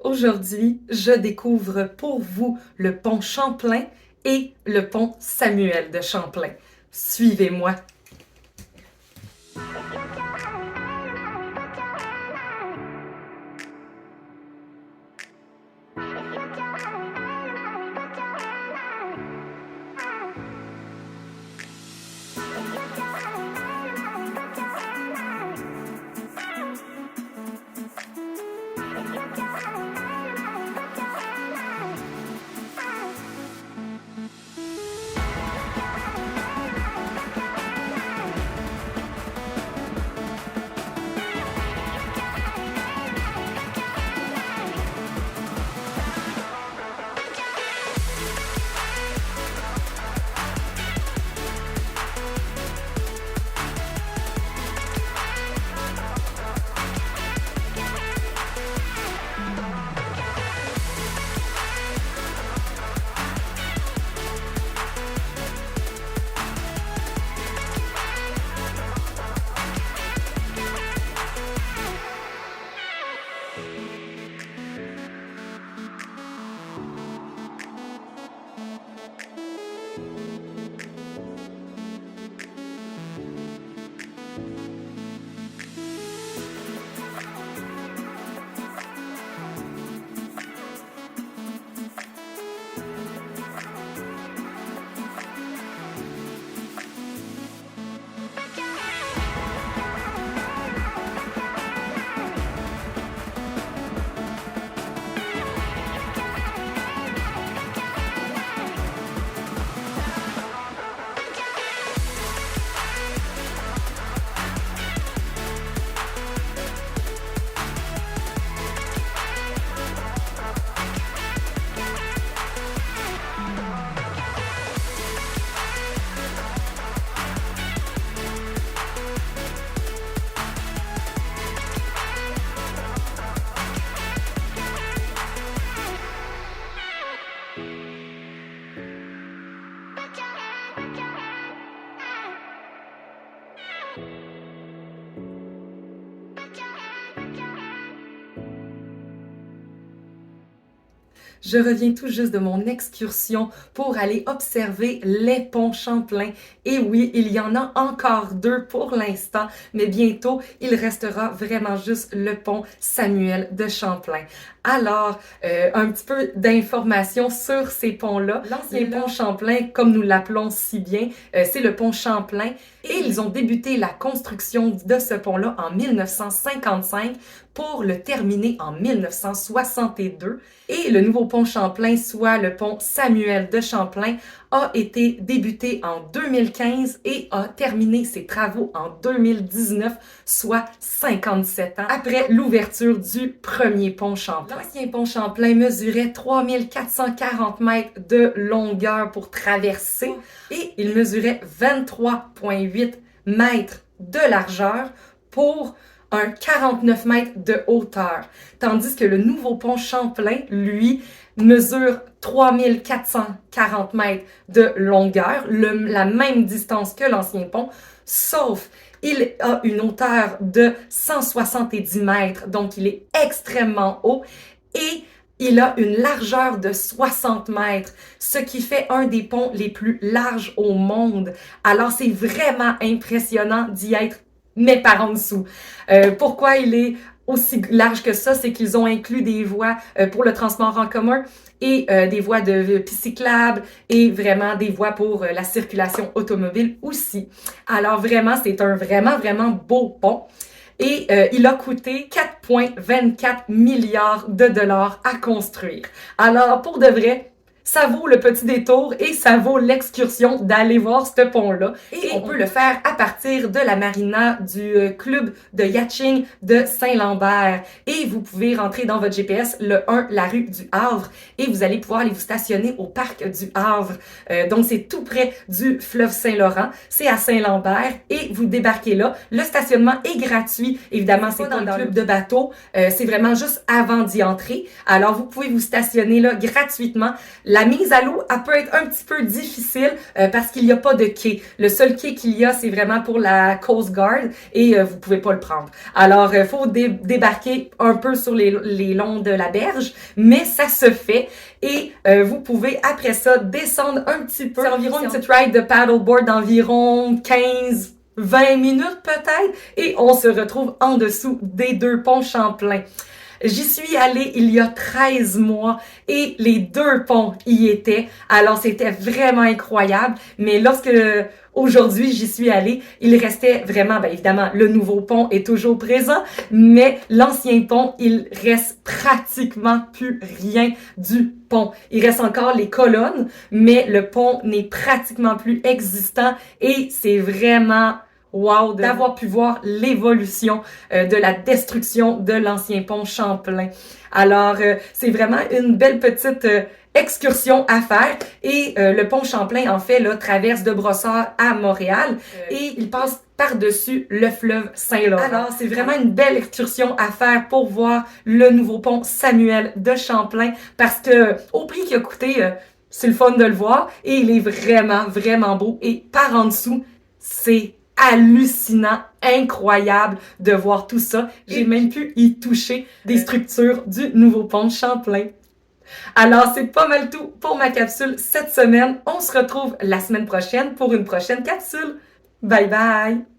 Aujourd'hui, je découvre pour vous le pont Champlain et le pont Samuel de Champlain. Suivez-moi. Je reviens tout juste de mon excursion pour aller observer les ponts Champlain. Et oui, il y en a encore deux pour l'instant, mais bientôt, il restera vraiment juste le pont Samuel de Champlain. Alors, un petit peu d'informations sur ces ponts-là. L'ancien pont Champlain, comme nous l'appelons si bien, c'est le pont Champlain. Et ils ont débuté la construction de ce pont-là en 1955 pour le terminer en 1962. Et le nouveau pont Champlain, soit le pont Samuel de Champlain, a été débuté en 2015 et a terminé ses travaux en 2019, soit 57 ans après l'ouverture du premier pont Champlain. L'ancien pont Champlain mesurait 3440 mètres de longueur pour traverser et il mesurait 23,8 mètres de largeur pour un 49 mètres de hauteur, tandis que le nouveau pont Champlain, lui, mesure 3440 mètres de longueur, la même distance que l'ancien pont, sauf il a une hauteur de 170 mètres, donc il est extrêmement haut, et il a une largeur de 60 mètres, ce qui fait un des ponts les plus larges au monde. Alors, c'est vraiment impressionnant d'y être, mais par en dessous. Pourquoi il est aussi large que ça? C'est qu'ils ont inclus des voies pour le transport en commun et des voies de cyclables et vraiment des voies pour la circulation automobile aussi. Alors vraiment, c'est un vraiment beau pont. Et il a coûté 4,24 milliards de dollars à construire. Alors, pour de vrai, ça vaut le petit détour et ça vaut l'excursion d'aller voir ce pont-là. Et on peut le faire à partir de la marina du club de yachting de Saint-Lambert. Et vous pouvez rentrer dans votre GPS le 1, la rue du Havre, et vous allez pouvoir aller vous stationner au parc du Havre. Donc, c'est tout près du fleuve Saint-Laurent. C'est à Saint-Lambert et vous débarquez là. Le stationnement est gratuit. Évidemment, c'est pas dans le club de bateau. C'est vraiment juste avant d'y entrer. Alors, vous pouvez vous stationner là gratuitement. La mise à l'eau, elle peut être un petit peu difficile parce qu'il n'y a pas de quai. Le seul quai qu'il y a, c'est vraiment pour la Coast Guard et vous pouvez pas le prendre. Alors, il faut débarquer un peu sur les longs de la berge, mais ça se fait et vous pouvez après ça descendre un petit peu. C'est environ une petite ride de paddleboard d'environ 15-20 minutes peut-être et on se retrouve en dessous des deux ponts Champlain. J'y suis allée il y a 13 mois et les deux ponts y étaient. Alors, c'était vraiment incroyable. Mais lorsque aujourd'hui j'y suis allée, il restait vraiment, bien évidemment, le nouveau pont est toujours présent, mais l'ancien pont, il reste pratiquement plus rien du pont. Il reste encore les colonnes, mais le pont n'est pratiquement plus existant et c'est vraiment wow, d'avoir pu voir l'évolution de la destruction de l'ancien pont Champlain. Alors, c'est vraiment une belle petite excursion à faire. Et le pont Champlain, en fait, là, traverse de Brossard à Montréal et il passe par-dessus le fleuve Saint-Laurent. Alors, c'est vraiment une belle excursion à faire pour voir le nouveau pont Samuel de Champlain parce que, au prix qu'il a coûté, c'est le fun de le voir et il est vraiment, vraiment beau. Et par en dessous, c'est hallucinant, incroyable de voir tout ça. J'ai même pu y toucher des structures du nouveau pont Champlain. Alors, c'est pas mal tout pour ma capsule cette semaine. On se retrouve la semaine prochaine pour une prochaine capsule. Bye bye!